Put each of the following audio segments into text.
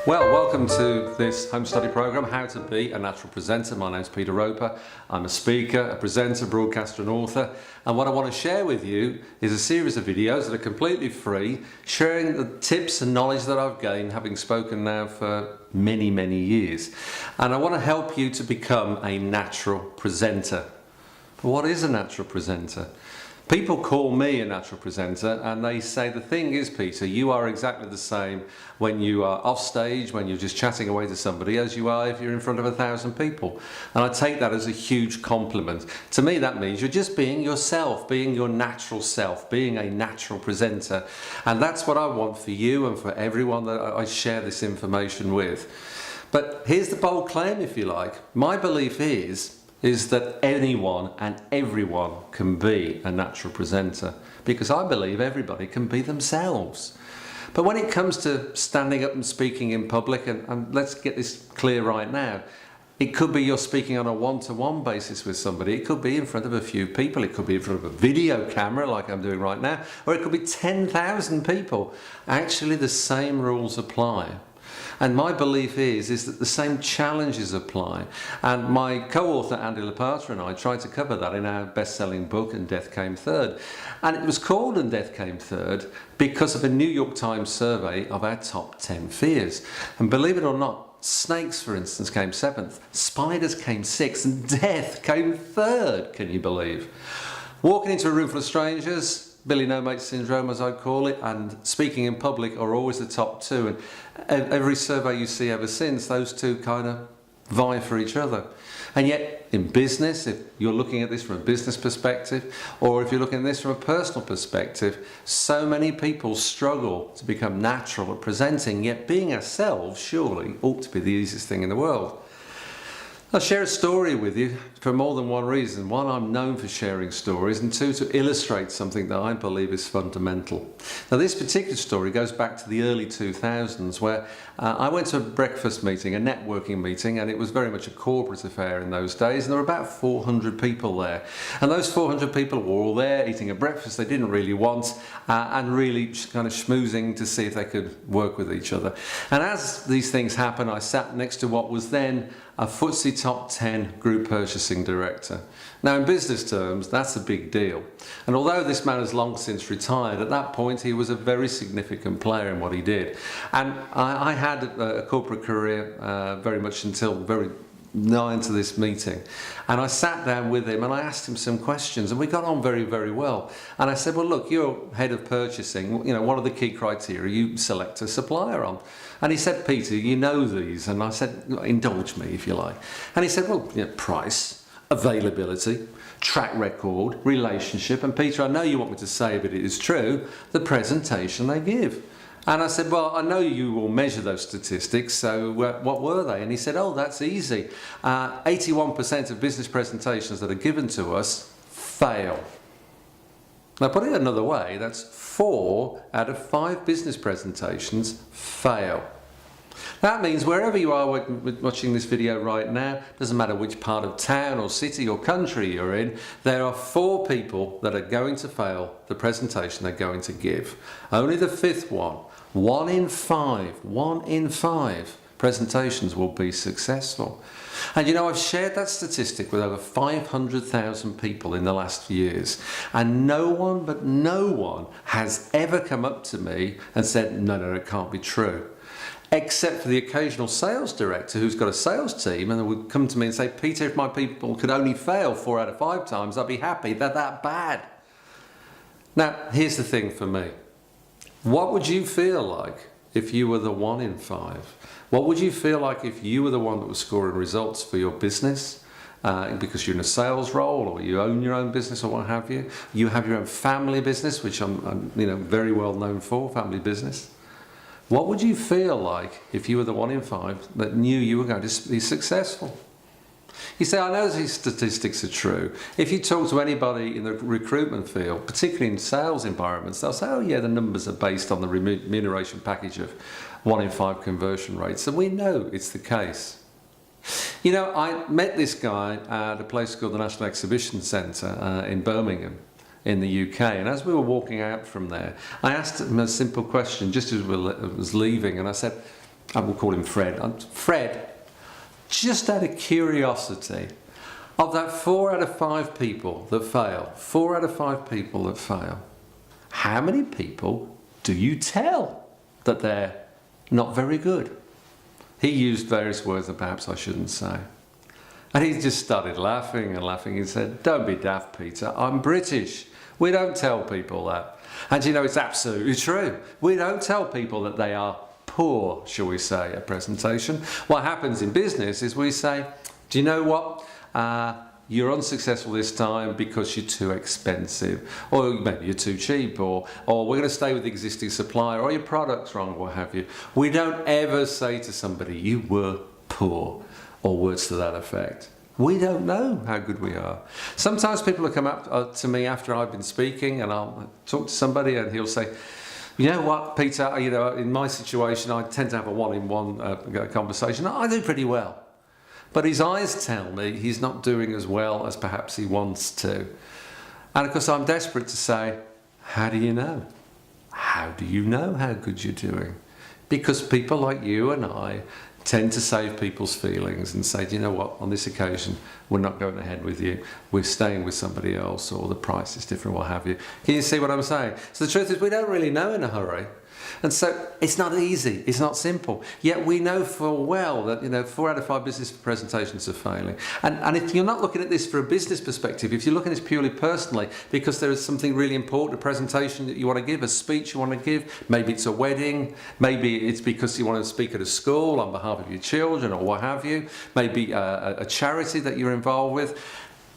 Well, welcome to this home study program, How to Be a Natural Presenter. My name's Peter Roper. I'm a speaker, a presenter, broadcaster and author. And what I want to share with you is a series of videos that are completely free, sharing the tips and knowledge that I've gained having spoken now for many, many years. And I want to help you to become a natural presenter. But what is a natural presenter? People call me a natural presenter and they say, the thing is, Peter, you are exactly the same when you are off stage, when you're just chatting away to somebody, as you are if you're in front of 1,000 people. And I take that as a huge compliment. To me, that means you're just being yourself, being your natural self, being a natural presenter. And that's what I want for you and for everyone that I share this information with. But here's the bold claim, if you like. My belief is that anyone and everyone can be a natural presenter, because I believe everybody can be themselves. But when it comes to standing up and speaking in public, and let's get this clear right now, it could be you're speaking on a one-to-one basis with somebody, it could be in front of a few people, it could be in front of a video camera like I'm doing right now, or it could be 10,000 people. Actually, the same rules apply. And my belief is that the same challenges apply. And my co-author Andy Lopata and I tried to cover that in our best-selling book, And Death Came Third. And it was called And Death Came Third because of a New York Times survey of our top 10 fears. And believe it or not, snakes, for instance, came 7th, spiders came 6th, and death came 3rd, can you believe? Walking into a room full of strangers, Billy No Mate syndrome, as I call it, and speaking in public are always the top 2. And every survey you see ever since, those two kind of vie for each other. And yet, in business, if you're looking at this from a business perspective, or if you're looking at this from a personal perspective, so many people struggle to become natural at presenting, yet being ourselves surely ought to be the easiest thing in the world. I'll share a story with you for more than one reason. One, I'm known for sharing stories, and two, to illustrate something that I believe is fundamental. Now, this particular story goes back to the early 2000s, where I went to a breakfast meeting, a networking meeting, and it was very much a corporate affair in those days, and there were about 400 people there. And those 400 people were all there eating a breakfast they didn't really want, and really kind of schmoozing to see if they could work with each other. And as these things happen, I sat next to what was then a FTSE Top 10 Group Purchasing Director. Now, in business terms, that's a big deal. And although this man has long since retired, at that point he was a very significant player in what he did. And I had a corporate career very much until very nigh into this meeting. And I sat down with him and I asked him some questions, and we got on very, very well. And I said, well, look, you're head of purchasing, you know, what are the key criteria you select a supplier on? And he said, Peter, you know these. And I said, indulge me if you like. And he said, well, you know, price, availability, track record, relationship, and Peter, I know you want me to say, but it is true, the presentation they give. And I said, well, I know you will measure those statistics, so what were they? And he said, oh, that's easy. 81% of business presentations that are given to us fail. Now, put it another way, that's 4 out of 5 business presentations fail. That means wherever you are watching this video right now, doesn't matter which part of town or city or country you're in, there are 4 people that are going to fail the presentation they're going to give. Only the 5th one, 1 in 5 presentations will be successful. And you know, I've shared that statistic with over 500,000 people in the last years, and no one has ever come up to me and said, no, it can't be true. Except for the occasional sales director who's got a sales team and would come to me and say, Peter, if my people could only fail 4 out of 5 times, I'd be happy. They're that bad. Now, here's the thing for me. What would you feel like if you were the 1 in 5? What would you feel like if you were the one that was scoring results for your business? Because you're in a sales role, or you own your own business, or what have you. You have your own family business, which I'm very well known for, family business. What would you feel like if you were the 1 in 5 that knew you were going to be successful? You say, I know these statistics are true. If you talk to anybody in the recruitment field, particularly in sales environments, they'll say, oh yeah, the numbers are based on the remuneration package of 1 in 5 conversion rates. And we know it's the case. You know, I met this guy at a place called the National Exhibition Centre in Birmingham, in the UK, and as we were walking out from there, I asked him a simple question just as we was leaving, and I said, I will call him Fred. Fred, just out of curiosity, of that 4 out of 5 people that fail, 4 out of 5 people that fail, how many people do you tell that they're not very good? He used various words that perhaps I shouldn't say. And he just started laughing and laughing. He said, "Don't be daft, Peter. I'm British. We don't tell people that." And you know, it's absolutely true. We don't tell people that they are poor, shall we say, at presentation. What happens in business is we say, "Do you know what? You're unsuccessful this time because you're too expensive, or maybe you're too cheap, or we're going to stay with the existing supplier, or your product's wrong, or what have you." We don't ever say to somebody, "You were poor," or words to that effect. We don't know how good we are. Sometimes people will come up to me after I've been speaking, and I'll talk to somebody and he'll say, "You know what, Peter, you know, in my situation, I tend to have a one-on-one conversation. I do pretty well." But his eyes tell me he's not doing as well as perhaps he wants to. And of course I'm desperate to say, how do you know? How do you know how good you're doing? Because people like you and I tend to save people's feelings and say, "Do you know what, on this occasion we're not going ahead with you, we're staying with somebody else, or the price is different," what have you. Can you see what I'm saying? So the truth is we don't really know in a hurry. And so it's not easy, it's not simple. Yet we know full well that, you know, 4 out of 5 business presentations are failing. And if you're not looking at this for a business perspective, if you're looking at this purely personally, because there is something really important, a presentation that you want to give, a speech you want to give, maybe it's a wedding, maybe it's because you want to speak at a school on behalf of your children or what have you, maybe a charity that you're involved with.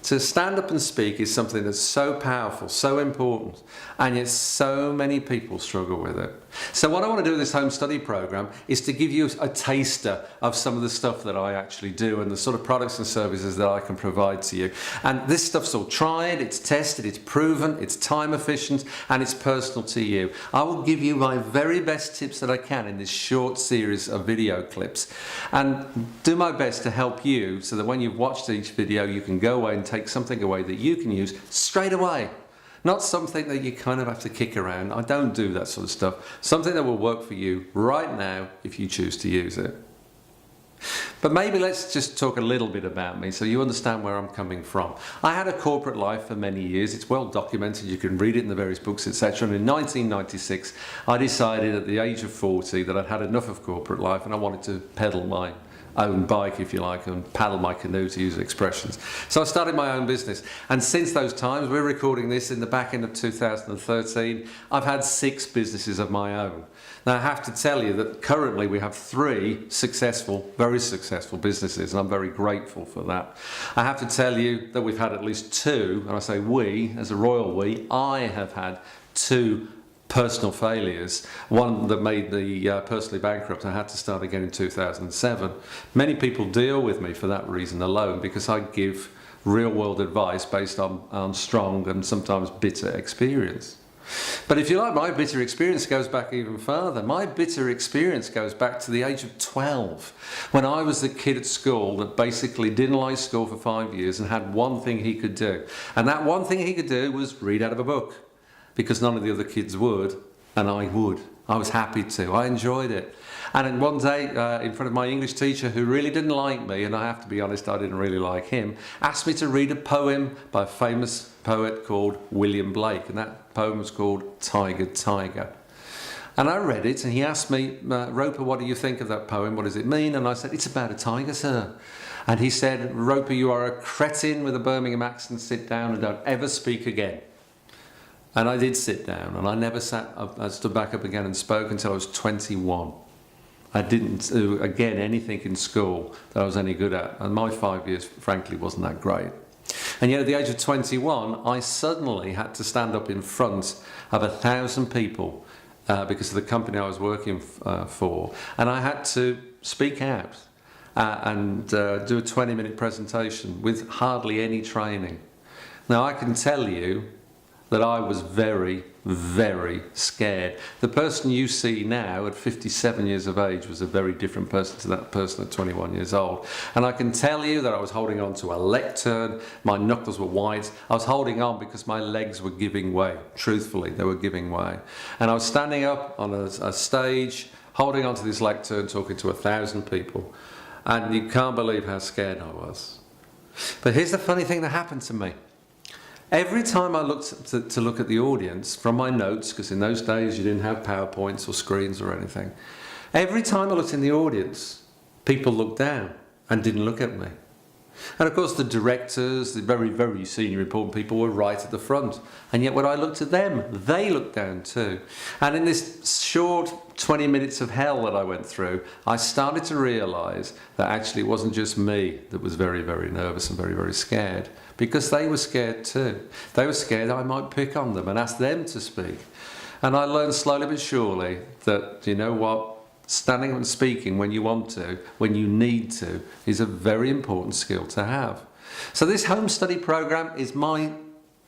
To stand up and speak is something that's so powerful, so important, and yet so many people struggle with it. So what I want to do with this home study program is to give you a taster of some of the stuff that I actually do and the sort of products and services that I can provide to you. And this stuff's all tried, it's tested, it's proven, it's time efficient, and it's personal to you. I will give you my very best tips that I can in this short series of video clips, and do my best to help you so that when you've watched each video you can go away and take something away that you can use straight away. Not something that you kind of have to kick around. I don't do that sort of stuff. Something that will work for you right now if you choose to use it. But maybe let's just talk a little bit about me so you understand where I'm coming from. I had a corporate life for many years. It's well documented. You can read it in the various books, etc. And in 1996, I decided at the age of 40 that I'd had enough of corporate life and I wanted to pedal my own bike, if you like, and paddle my canoe, to use expressions. So I started my own business, and since those times, we're recording this in the back end of 2013, I've had 6 businesses of my own. Now I have to tell you that currently we have 3 successful, very successful businesses, and I'm very grateful for that. I have to tell you that we've had at least 2, and I say we, as a royal we, I have had 2 personal failures. One that made me personally bankrupt. I had to start again in 2007. Many people deal with me for that reason alone, because I give real world advice based on strong and sometimes bitter experience. But if you like, my bitter experience goes back even further. My bitter experience goes back to the age of 12, when I was the kid at school that basically didn't like school for 5 years and had one thing he could do. And that one thing he could do was read out of a book, because none of the other kids would, and I would. I was happy to. I enjoyed it. And then one day, in front of my English teacher, who really didn't like me, and I have to be honest, I didn't really like him, asked me to read a poem by a famous poet called William Blake, and that poem was called Tiger, Tiger. And I read it, and he asked me, "Roper, what do you think of that poem? What does it mean?" And I said, "It's about a tiger, sir." And he said, "Roper, you are a cretin with a Birmingham accent. Sit down and don't ever speak again." And I did sit down, and I never sat up, I stood back up again and spoke until I was 21. I didn't do, again, anything in school that I was any good at, and my 5 years, frankly, wasn't that great. And yet at the age of 21, I suddenly had to stand up in front of 1,000 people because of the company I was working for, and I had to speak out and do a 20-minute presentation with hardly any training. Now I can tell you, that I was very, very scared. The person you see now at 57 years of age was a very different person to that person at 21 years old. And I can tell you that I was holding on to a lectern, my knuckles were white. I was holding on because my legs were giving way. Truthfully, they were giving way. And I was standing up on a stage, holding onto this lectern, talking to 1,000 people. And you can't believe how scared I was. But here's the funny thing that happened to me. Every time I looked to look at the audience from my notes, because in those days you didn't have PowerPoints or screens or anything, every time I looked in the audience, people looked down and didn't look at me. And of course the directors, the very, very senior important people were right at the front. And yet when I looked at them, they looked down too. And in this short 20 minutes of hell that I went through, I started to realise that actually it wasn't just me that was very, very nervous and very, very scared. Because they were scared too. They were scared I might pick on them and ask them to speak. And I learned slowly but surely that, you know what, standing and speaking when you want to, when you need to, is a very important skill to have. So this home study program is my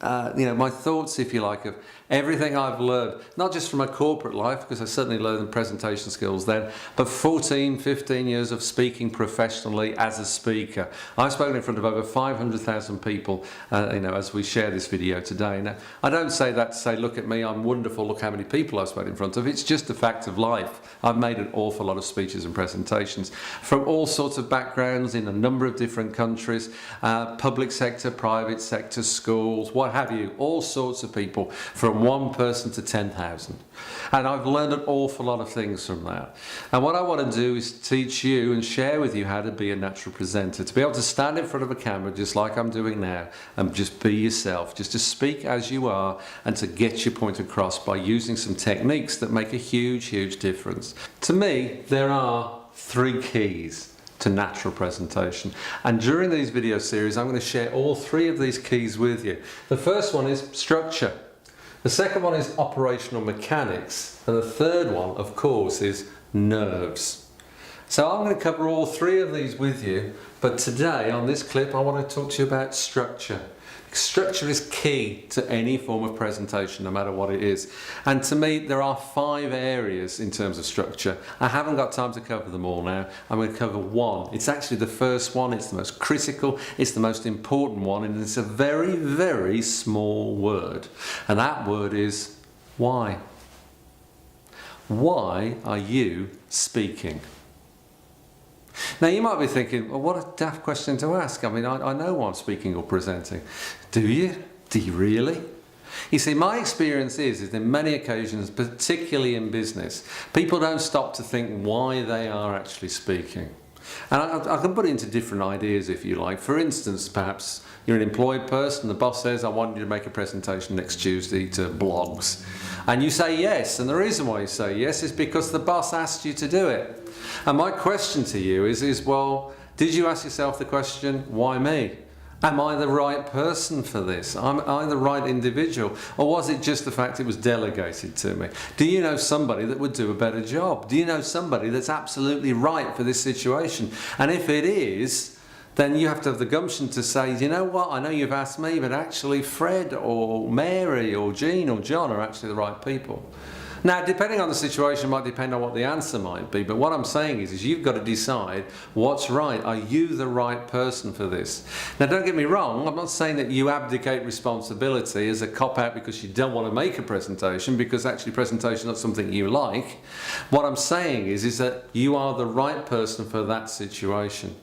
my thoughts, if you like, of everything I've learned, not just from my corporate life, because I certainly learned presentation skills then, but 14, 15 years of speaking professionally as a speaker. I've spoken in front of over 500,000 people, as we share this video today. Now, I don't say that to say, look at me, I'm wonderful, look how many people I've spoken in front of. It's just a fact of life. I've made an awful lot of speeches and presentations from all sorts of backgrounds in a number of different countries, public sector, private sector, schools, what have you, all sorts of people, from one person to 10,000. And I've learned an awful lot of things from that. And what I want to do is teach you and share with you how to be a natural presenter, to be able to stand in front of a camera just like I'm doing now and just be yourself, just to speak as you are and to get your point across by using some techniques that make a huge, huge difference. To me, there are 3 keys to natural presentation, and during these video series I'm going to share all 3 of these keys with you. The first one is structure, the second one is operational mechanics, and the third one, of course, is nerves. So I'm going to cover all 3 of these with you, but today on this clip I want to talk to you about structure. Structure is key to any form of presentation, no matter what it is. And to me, there are 5 areas in terms of structure. I haven't got time to cover them all now. I'm going to cover one. It's actually the first one. It's the most critical. It's the most important one. And it's a very, very small word. And that word is why. Why are you speaking? Now you might be thinking, well, what a daft question to ask. I mean, I know why I'm speaking or presenting. Do you? Do you really? You see, my experience is in many occasions, particularly in business, people don't stop to think why they are actually speaking. And I can put it into different ideas if you like. For instance, perhaps you're an employed person, the boss says, I want you to make a presentation next Tuesday to blogs. And you say yes, and the reason why you say yes is because the boss asked you to do it. And my question to you is, well, did you ask yourself the question, why me? Am I the right person for this? Am I the right individual? Or was it just the fact it was delegated to me? Do you know somebody that would do a better job? Do you know somebody that's absolutely right for this situation? And if it is, then you have to have the gumption to say, you know what, I know you've asked me, but actually Fred or Mary or Jean or John are actually the right people. Now, depending on the situation, might depend on what the answer might be, but what I'm saying is you've got to decide what's right. Are you the right person for this? Now, don't get me wrong, I'm not saying that you abdicate responsibility as a cop-out because you don't want to make a presentation, because actually presentation is not something you like. What I'm saying is that you are the right person for that situation.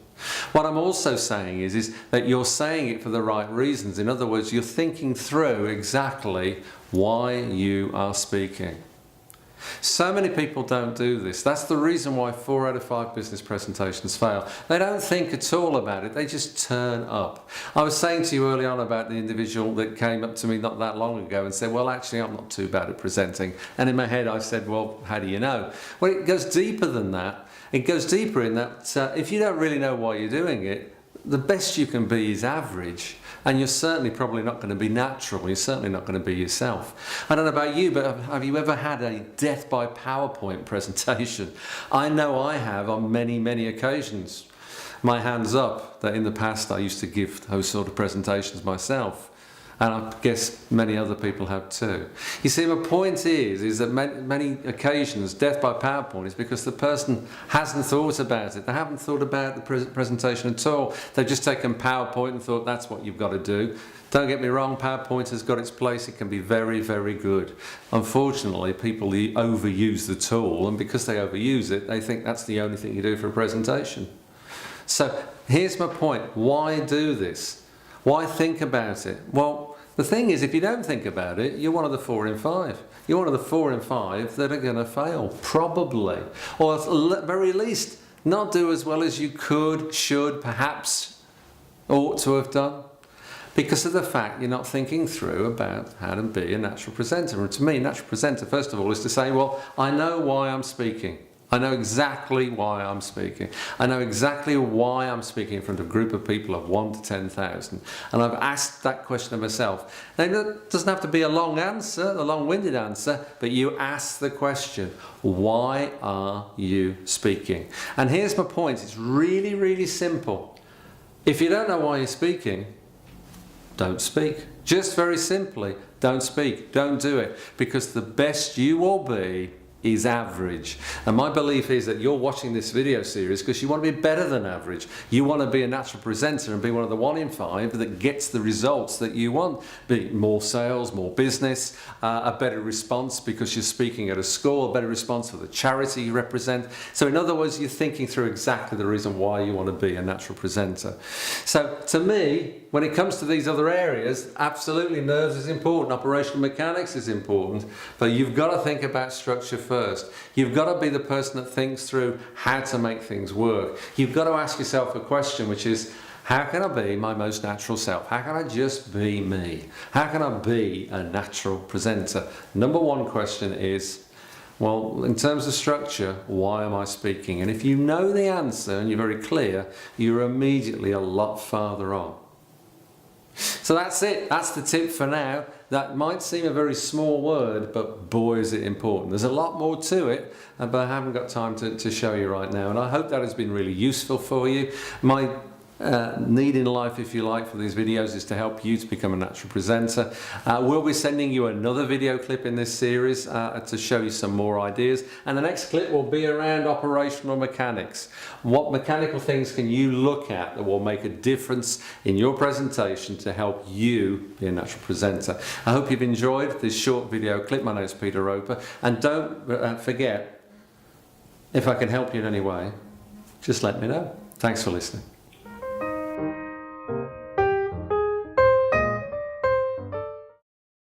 What I'm also saying is that you're saying it for the right reasons. In other words, you're thinking through exactly why you are speaking. So many people don't do this. That's the reason why 4 out of 5 business presentations fail. They don't think at all about it. They just turn up. I was saying to you early on about the individual that came up to me not that long ago and said, well, actually, I'm not too bad at presenting. And in my head, I said, well, how do you know? Well, it goes deeper than that. It goes deeper in that if you don't really know why you're doing it, the best you can be is average. And you're certainly probably not going to be natural. You're certainly not going to be yourself. I don't know about you, but have you ever had a death by PowerPoint presentation? I know I have on many, many occasions. My hands up that in the past I used to give those sort of presentations myself. And I guess many other people have too. You see, my point is that many occasions death by PowerPoint is because the person hasn't thought about it. They haven't thought about the presentation at all. They've just taken PowerPoint and thought that's what you've got to do. Don't get me wrong, PowerPoint has got its place. It can be very, very good. Unfortunately, people overuse the tool, and because they overuse it, they think that's the only thing you do for a presentation. So here's my point. Why do this? Why think about it? Well, the thing is, if you don't think about it, you're one of the 4 in 5. You're one of the 4 in 5 that are going to fail, probably. Or at the very least, not do as well as you could, should, perhaps, ought to have done. Because of the fact you're not thinking through about how to be a natural presenter. And to me, natural presenter, first of all, is to say, well, I know why I'm speaking. I know exactly why I'm speaking. I know exactly why I'm speaking in front of a group of people of 1 to 10,000. And I've asked that question of myself. Now, it doesn't have to be a long answer, a long-winded answer, but you ask the question, why are you speaking? And here's my point. It's really, really simple. If you don't know why you're speaking, don't speak. Just very simply, don't speak. Don't do it. Because the best you will be is average. And my belief is that you're watching this video series because you want to be better than average. You want to be a natural presenter and be one of the 1 in 5 that gets the results that you want. Be more sales, more business, a better response because you're speaking at a school, a better response for the charity you represent. So in other words, you're thinking through exactly the reason why you want to be a natural presenter. So to me, when it comes to these other areas, absolutely nerves is important, operational mechanics is important, but you've got to think about structure first. You've got to be the person that thinks through how to make things work. You've got to ask yourself a question, which is, how can I be my most natural self? How can I just be me? How can I be a natural presenter? Number 1 question is, well, in terms of structure, why am I speaking? And if you know the answer and you're very clear, you're immediately a lot farther on. So that's it. That's the tip for now. That might seem a very small word, but boy is it important. There's a lot more to it, but I haven't got time to show you right now. And I hope that has been really useful for you. My need in life, if you like, for these videos is to help you to become a natural presenter. We'll be sending you another video clip in this series to show you some more ideas, and the next clip will be around operational mechanics. What mechanical things can you look at that will make a difference in your presentation to help you be a natural presenter? I hope you've enjoyed this short video clip. My name is Peter Roper, and don't forget, if I can help you in any way, just let me know. Thanks for listening.